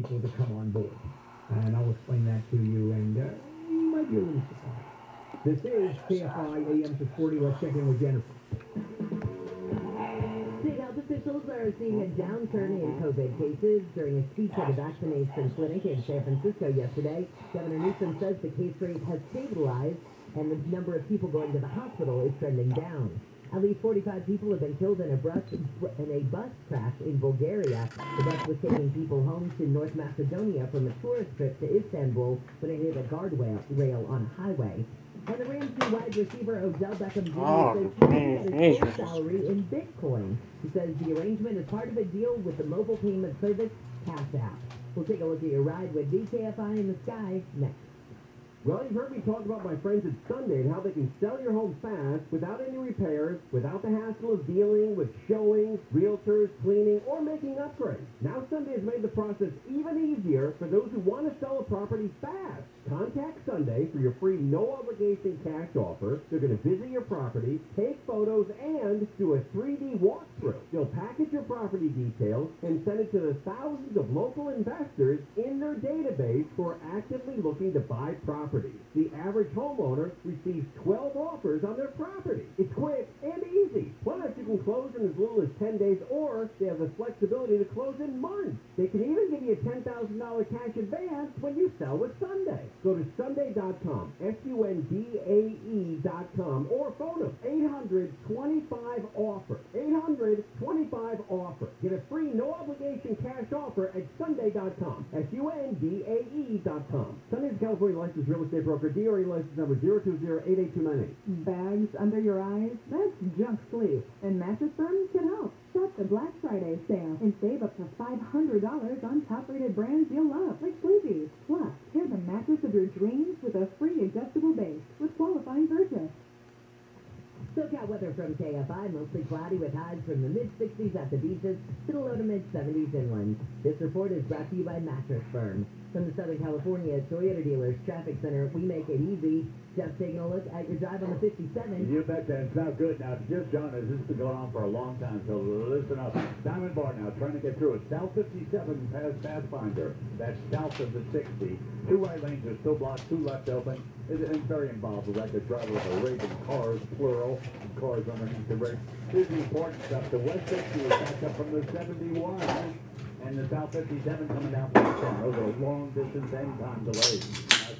people to come on board. And I'll explain that to you, and you might be a little surprised. This is KFI AM 640. Let's check in with Jennifer. State health officials are seeing a downturn in COVID cases. During a speech at a vaccination clinic in San Francisco yesterday, Governor Newsom says the case rate has stabilized and the number of people going to the hospital is trending down. At least 45 people have been killed in a bus crash in Bulgaria. The bus was taking people home to North Macedonia from a tourist trip to Istanbul when it hit a guardrail on a highway. And the Rams' wide receiver Odell Beckham Jr. says he got his full salary in Bitcoin. He says the arrangement is part of a deal with the mobile payment service Cash App. We'll take a look at your ride with KFI in the Sky next. Well, you've heard me talk about my friends at Sunday and how they can sell your home fast without any repairs, without the hassle of dealing with showings, realtors, cleaning, or making upgrades. Now Sunday has made the process even easier for those who want to sell a property fast. Contact Sunday for your free no-obligation cash offer. They're going to visit your property, take photos, and do a 3D walkthrough. They'll package your property details and send it to the thousands of local investors in their database who are actively looking to buy property. The average homeowner receives 12 offers on their property. It's quick and easy. Plus, you can close in as little as 10 days, or they have the flexibility to close in months. They can even give you a $10,000 cash advance when you sell with Sunday. Go to Sunday.com, SUNDAE.com, or phone them, 800-25-OFFER. 800-25-OFFER. Get a free no-obligation cash offer at Sunday.com, SUNDAE.com. Sunday's California licensed real estate broker, DRE license number 020-88298. Bags under your eyes? That's junk sleep. And Mattress Firm can help. Shop the Black Friday sale and save up to $500 on top-rated brands you'll love, like Sleepy's. Plus, pair the mattress of your dreams with a free adjustable base with qualifying purchase. SoCal weather from KFI, mostly cloudy with highs from the mid-60s at the beaches to the low to mid-70s inland. This report is brought to you by Mattress Firm. From the Southern California Toyota Dealers Traffic Center, we make it easy. Just taking a look at your drive on the 57. You bet that. It's not good. Now, just John, this has been going on for a long time, so listen up. Diamond Bar now, trying to get through it. South 57 past Pathfinder. That's south of the 60. Two right lanes are still blocked, two left open. It's very involved. The record driver with a raging cars, plural, cars underneath the rig. Here's the important stuff. The West 60 is back up from the 71. And the South 57 coming down from the 10. Those are long distance end time delays.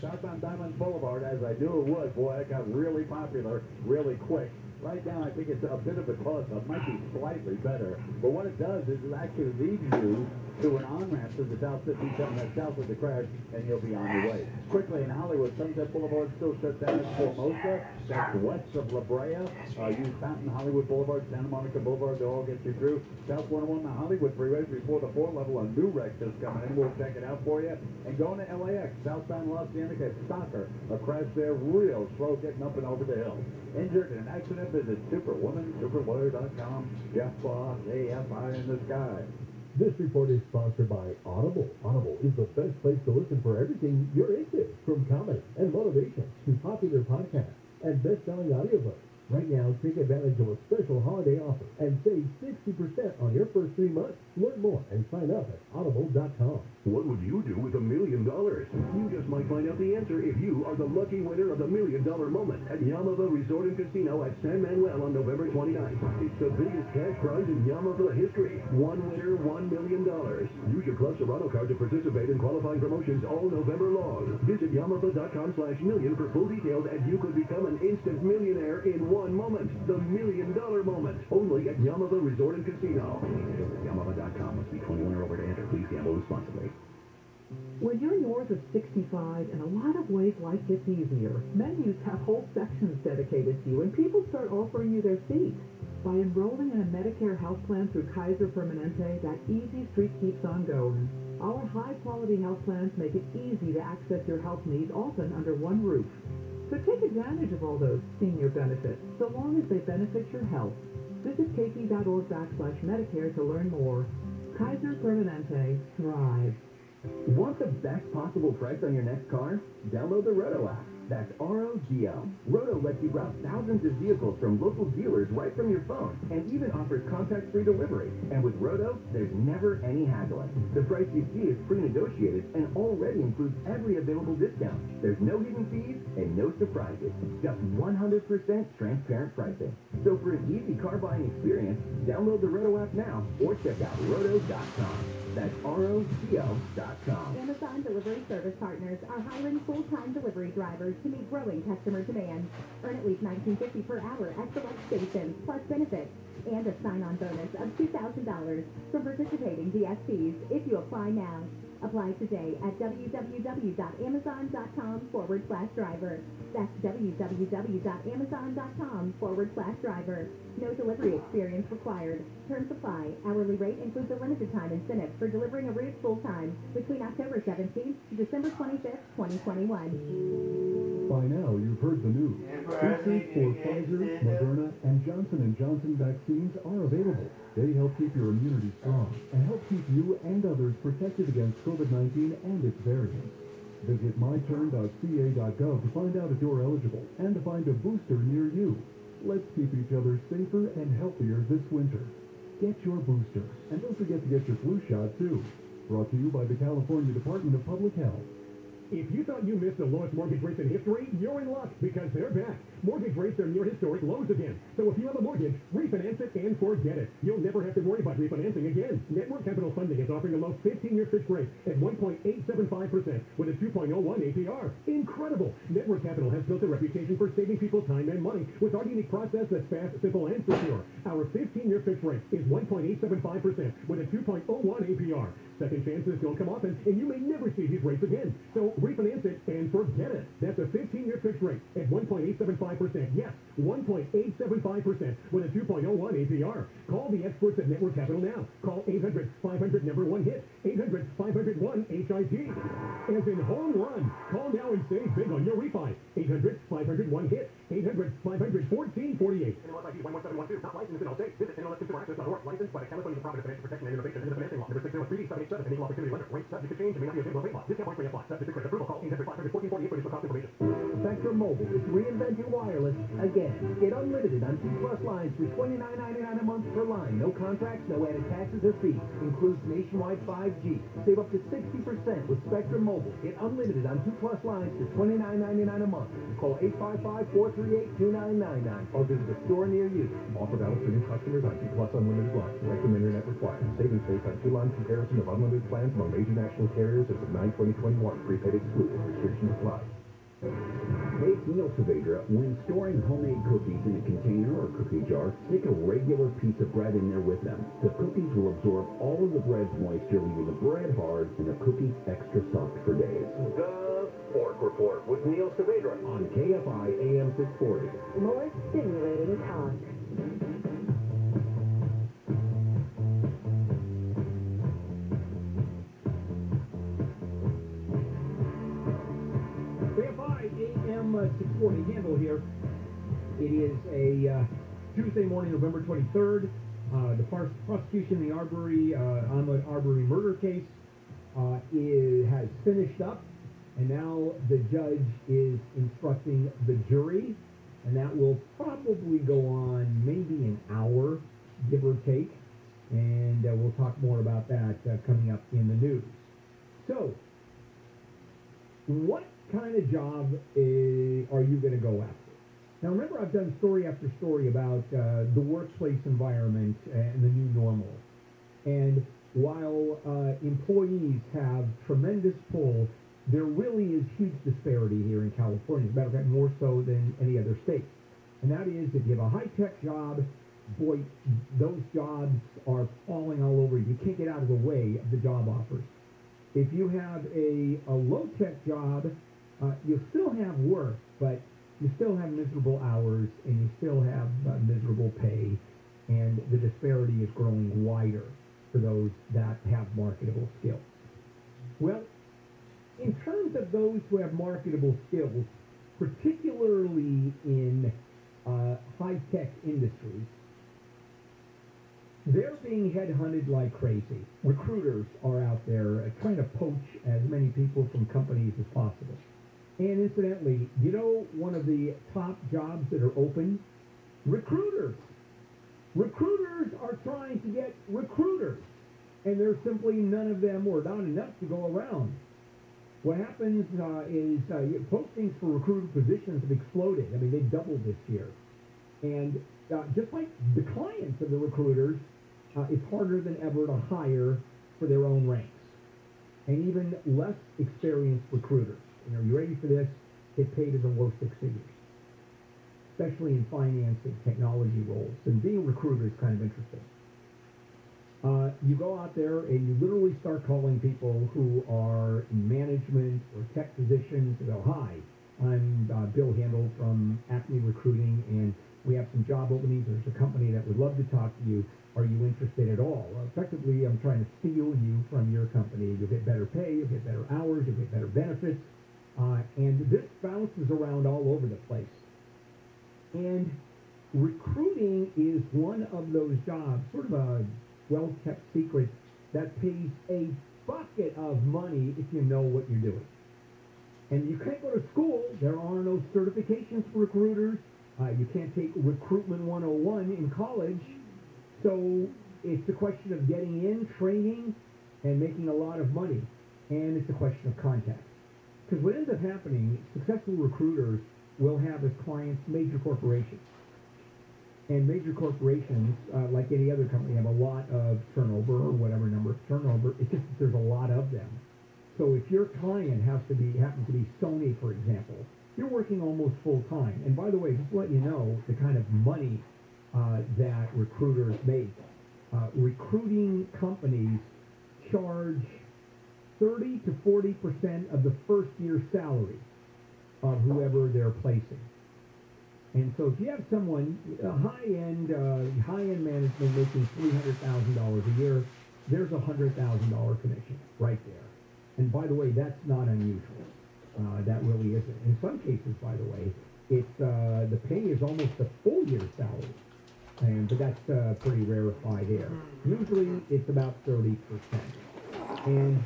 Southbound Diamond Boulevard, as I knew it would, boy, it got really popular really quick. Right now, I think it's a bit of a toss-up. Might be slightly better. But what it does is it actually leads you to an on-ramp to the South 57, that's south of the crash, and you'll be on your way. Quickly in Hollywood, Sunset Boulevard still shut down at Formosa. That's west of La Brea. Use Fountain, Hollywood Boulevard, Santa Monica Boulevard to all get you through. South 101, the Hollywood Freeway, before the 4 level, a new wreck just coming in. We'll check it out for you. And going to LAX, southbound Los Angeles, Stalker. A crash there, real slow getting up and over the hill. Injured in an accident, visit superwomansuperlawyer.com. Jeff Boss, AFI in the Sky. This report is sponsored by Audible. Audible is the best place to listen for everything you're into, from comedy and motivation to popular podcasts and best-selling audiobooks. Right now, take advantage of a special holiday offer and save 60% on your first 3 months. Learn more and sign up at audible.com. What would you do with $1 million? You just might find out the answer if you are the lucky winner of the $1 Million Moment at Yamava Resort and Casino at San Manuel on November 29th. It's the biggest cash prize in Yamava history. One winner, $1 million. Use your Club Serrano card to participate in qualifying promotions all November long. Visit yamava.com/million for full details, and you could become an instant millionaire in 1 moment. The $1 Million Moment. Only at Yamava Resort and Casino. Yamava.com. Must be 21 or over to enter. Please gamble responsibly. When you're north of 65, in a lot of ways life gets easier. Menus have whole sections dedicated to you, and people start offering you their seat. By enrolling in a Medicare health plan through Kaiser Permanente, that easy streak keeps on going. Our high-quality health plans make it easy to access your health needs, often under one roof. So take advantage of all those senior benefits, so long as they benefit your health. Visit kp.org/Medicare to learn more. Kaiser Permanente. Thrive. Want the best possible price on your next car? Download the Roto app. That's ROGO. Roto lets you browse thousands of vehicles from local dealers right from your phone and even offers contact-free delivery. And with Roto, there's never any haggling. The price you see is pre-negotiated and already includes every available discount. There's no hidden fees and no surprises. Just 100% transparent pricing. So for an easy car buying experience, download the Roto app now or check out roto.com. That's ROGO.com. Amazon Delivery Service Partners are hiring full-time delivery drivers to meet growing customer demand. Earn at least $19.50 per hour at select stations, plus benefits, and a sign-on bonus of $2,000 from participating DSPs if you apply now. Apply today at www.amazon.com/driver. That's www.amazon.com/driver. No delivery experience required. Terms apply. Hourly rate includes a limited time incentive for delivering a route full-time between October 17th to December 25th, 2021. By now, you've heard the news. Boosters for Pfizer, Moderna, and Johnson & Johnson vaccines are available. They help keep your immunity strong and help keep you and others protected against COVID-19 and its variants. Visit myturn.ca.gov to find out if you're eligible and to find a booster near you. Let's keep each other safer and healthier this winter. Get your booster, and don't forget to get your flu shot, too. Brought to you by the California Department of Public Health. If you thought you missed the lowest mortgage rates in history, you're in luck, because they're back. Mortgage rates are near historic lows again. So if you have a mortgage, refinance it and forget it. You'll never have to worry about refinancing again. Network Capital Funding is offering a low 15-year fixed rate at 1.875% with a 2.01 APR. Incredible! Network Capital has built a reputation for saving people time and money with our unique process that's fast, simple, and secure. Our 15-year fixed rate is 1.875% with a 2.01 APR. Second chances don't come often, and you may never see these rates again. So refinance it and forget it. That's a 15-year fixed rate at 1.875%. Yes, 1.875% with a 2.01 APR. Call the experts at Network Capital now. Call 800-500-1-HIT. 800-500-1-HIT. As in home run. Call now and save big on your refi. 800-500-1-HIT. 800-500-1448. NMLS ID 11712. Not licensed in all states. Visit NMLSConsumerAccess.org. Licensed by the California Department of Financial Protection and Innovation. Under financing law. Number 603-787. An equal opportunity lender. Rates subject to change and may not be available by law. Discount point free apply. Subject to credit approval. Call 800-500-1448 for additional cost information. Spectrum Mobile is reinventing wireless again. Get unlimited on 2+ lines for $29.99 a month per line. No contracts, no added taxes or fees. Includes nationwide 5G. Save up to 60% with Spectrum Mobile. Get unlimited on 2+ lines for $29.99 a month. Call 855-438-2999 or visit a store near you. Offer valid for new customers on 2+ unlimited lines. Spectrum Internet required. Savings based on 2-line comparison of unlimited plans among major national carriers as of 9/2021. Prepaid excluded. Restrictions apply. Hey, it's Neil Saavedra. When storing homemade cookies in a container or cookie jar, stick a regular piece of bread in there with them. The cookies will absorb all of the bread's moisture, leaving the bread hard and the cookies extra soft for days. The Fork Report with Neil Saavedra On KFI AM 640. More stimulating talk. Kfi AM 640 handle here. It is a Tuesday morning, November 23rd. The prosecution in the Ahmaud Arbery murder case has finished up, and now the judge is instructing the jury, and that will probably go on maybe an hour, give or take, and we'll talk more about that coming up in the news. So, what kind of job are you going to go after? Now, remember, I've done story after story about the workplace environment and the new normal. And while employees have tremendous pull, there really is huge disparity here in California. As a matter of fact, more so than any other state. And that is, if you have a high-tech job, boy, those jobs are falling all over you. You can't get out of the way of the job offers. If you have a low-tech job, you'll still have work, but you still have miserable hours, and you still have miserable pay, and the disparity is growing wider for those that have marketable skills. Well, in terms of those who have marketable skills, particularly in high-tech industries, they're being headhunted like crazy. Recruiters are out there trying to poach as many people from companies as possible. And incidentally, you know one of the top jobs that are open? Recruiters. Recruiters are trying to get recruiters. And there's simply none of them or not enough to go around. What happens is postings for recruiter positions have exploded. I mean, they doubled this year. And just like the clients of the recruiters, it's harder than ever to hire for their own ranks. And even less experienced recruiters. You know, you ready for this? Get paid in the low six figures, especially in finance and technology roles. And being a recruiter is kind of interesting. You go out there and you literally start calling people who are in management or tech positions. You go, hi, I'm Bill Handel from Acme Recruiting, and we have some job openings. There's a company that would love to talk to you. Are you interested at all? Effectively, I'm trying to steal you from your company. You'll get better pay, you'll get better hours, you'll get better benefits. And this bounces around all over the place. And recruiting is one of those jobs, sort of a well-kept secret, that pays a bucket of money if you know what you're doing. And you can't go to school. There are no certifications for recruiters. You can't take Recruitment 101 in college. So it's a question of getting in, training, and making a lot of money. And it's a question of contacts. Because what ends up happening, successful recruiters will have as clients major corporations. And major corporations, like any other company, have a lot of turnover or whatever number of turnover. It's just that there's a lot of them. So if your client happens to be Sony, for example, you're working almost full time. And by the way, just to let you know the kind of money that recruiters make. Recruiting companies charge 30 to 40% of the first year's salary of whoever they're placing. And so if you have someone, high-end management making $300,000 a year, there's a $100,000 commission right there. And by the way, that's not unusual. That really isn't. In some cases, by the way, it's the pay is almost a full year's salary. But that's pretty rarefied air. Usually it's about 30%. And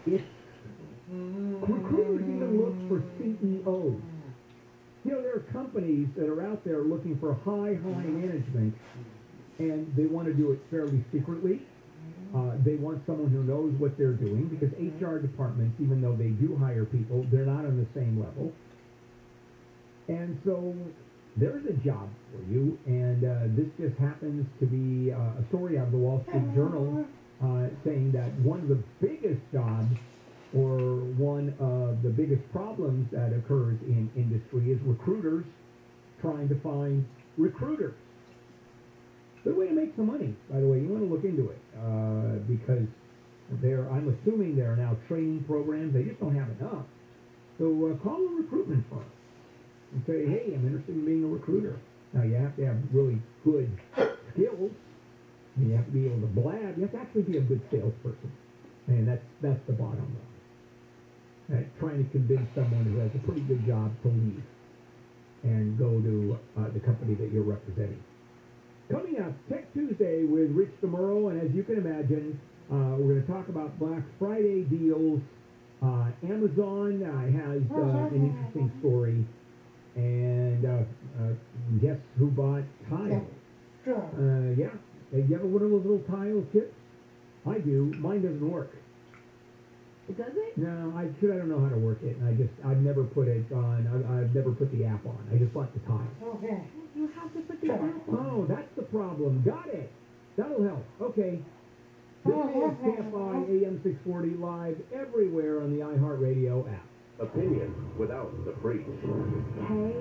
it's recruiters even look for CEOs. You know, there are companies that are out there looking for high management, and they want to do it fairly secretly. They want someone who knows what they're doing, because HR departments, even though they do hire people, they're not on the same level. And so there's a job for you, and this just happens to be a story out of the Wall Street Journal saying that one of the biggest jobs or one of the biggest problems that occurs in industry is recruiters trying to find recruiters. Good way to make some money, by the way. You want to look into it because I'm assuming there are now training programs. They just don't have enough. So call a recruitment firm and say, hey, I'm interested in being a recruiter. Now, you have to have really good skills. You have to be able to blab. You have to actually be a good salesperson. And that's the bottom line. Trying to convince someone who has a pretty good job to leave and go to the company that you're representing. Coming up, Tech Tuesday with Rich DeMuro, and as you can imagine, we're going to talk about Black Friday deals. Amazon has an interesting story, and guess who bought tile? Yeah. You ever one of those little tile kits? I do. Mine doesn't work. Does it? No, I don't know how to work it, and I've never put it on. I've never put the app on. I just bought the tile. Okay. You have to put the app on. Oh, that's the problem. Got it. That'll help. Okay. This is Kfi Am 640 live everywhere on the iHeartRadio app. Opinion without the freak. KFI.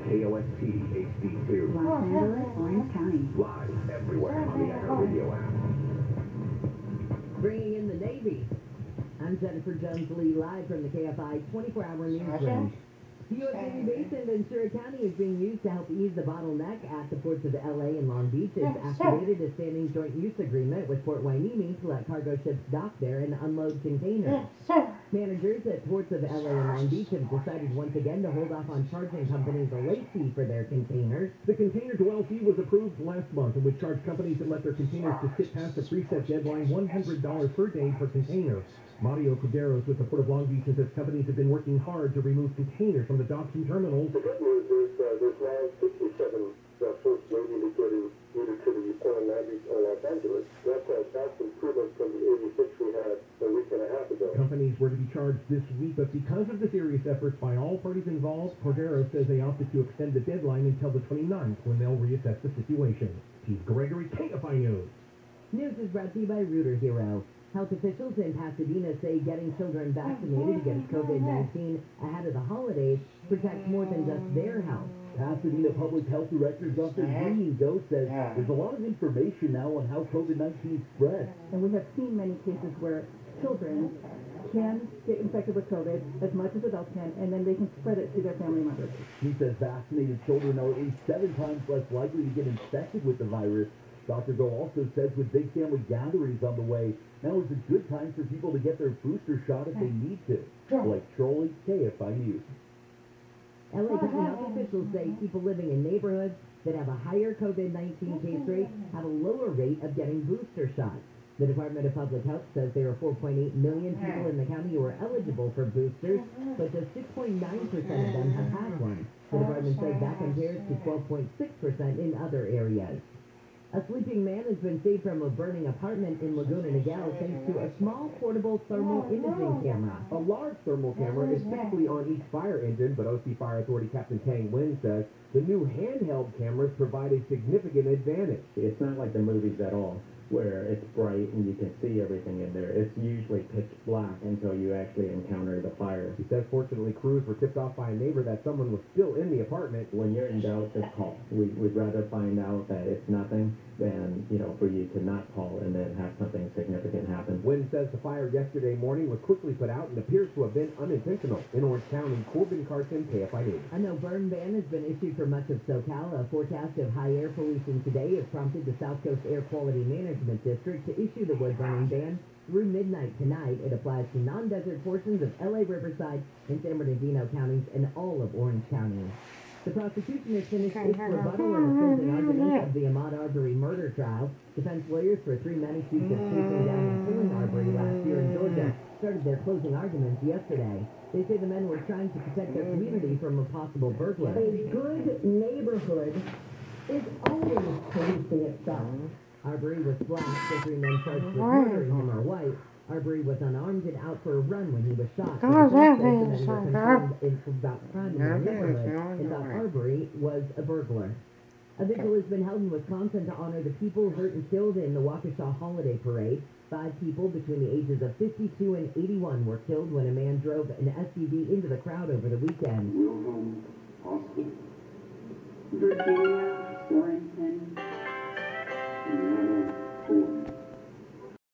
KOST HD2. Los Angeles, Orange County. Live everywhere on the iHeartRadio app. Bringing in the Navy. I'm Jennifer Jones-Lee, live from the KFI 24-hour newsroom. The U.S. Navy base in Ventura County is being used to help ease the bottleneck at the ports of L.A. and Long Beach. It's activated a standing joint use agreement with Port Hueneme to let cargo ships dock there and unload containers. Managers at ports of LA and Long Beach have decided once again to hold off on charging companies a late fee for their containers. The container dwell fee was approved last month and would charge companies that let their containers to sit past the preset deadline $100 per day per container. Mario Cuderos with the Port of Long Beach says companies have been working hard to remove containers from the docks and terminals. The good news is there's now 67 vessels waiting to get in either to the Port of Long Beach or Los Angeles. That's improvement from the 86 we had a week and a half ago. Companies were to be charged this week, but because of the serious efforts by all parties involved, Cordero says they opted to extend the deadline until the 29th when they'll reassess the situation. Chief Gregory, Kfi News. News is brought to you by Rooter Hero. Health officials in Pasadena say getting children vaccinated against COVID-19 ahead of the holidays protects more than just their health. Pasadena Public Health Director Dr. Domingo says there's a lot of information now on how COVID-19 spreads. And we have seen many cases where children can get infected with COVID as much as adults can, and then they can spread it to their family members. He says vaccinated children are at least 7 times less likely to get infected with the virus. Dr. Go also says with big family gatherings on the way, now is a good time for people to get their booster shot if they need to. Blake Trolley, KFI News. LA County health officials say people living in neighborhoods that have a higher COVID-19 case rate have a lower rate of getting booster shots. The Department of Public Health says there are 4.8 million people in the county who are eligible for boosters, but just 6.9% of them have had one. The department says that compares to 12.6% in other areas. A sleeping man has been saved from a burning apartment in Laguna Niguel thanks to a small portable thermal imaging camera. A large thermal camera is typically on each fire engine, but OC Fire Authority Captain Kang Wynn says the new handheld cameras provide a significant advantage. It's not like the movies at all, where it's bright and you can see everything in there. It's usually pitch black until you actually encounter the fire. He says fortunately crews were tipped off by a neighbor that someone was still in the apartment. When you're in doubt, just call. We'd rather find out that it's nothing than, for you to not call and then have something significant happen. Wynn says the fire yesterday morning was quickly put out and appears to have been unintentional. In Orange County, Corbin Carson, KFI News. A no burn ban has been issued for much of SoCal. A forecast of high air pollution today has prompted the South Coast Air Quality Management District to issue the wood burning ban through midnight tonight. It applies to non-desert portions of LA Riverside and San Bernardino counties and all of Orange County. The prosecution has finished its rebuttal in the closing argument of the Ahmaud Arbery murder trial. Defense lawyers for 3 men accused of chasing down and killing Arbery last year in Georgia started their closing arguments yesterday. They say the men were trying to protect their community from a possible burglar. A good neighborhood is always policing itself. Arbery was black, the 3 men charged with murdering him are white. Arbery was unarmed and out for a run when he was shot. The defense says the men were concerned about crime in their neighborhood and thought Arbery was a burglar. A vigil has been held in Wisconsin to honor the people hurt and killed in the Waukesha Holiday Parade. 5 people between the ages of 52 and 81 were killed when a man drove an SUV into the crowd over the weekend. Wilhelm Hospital. Virginia, Warrington, Indiana, Fort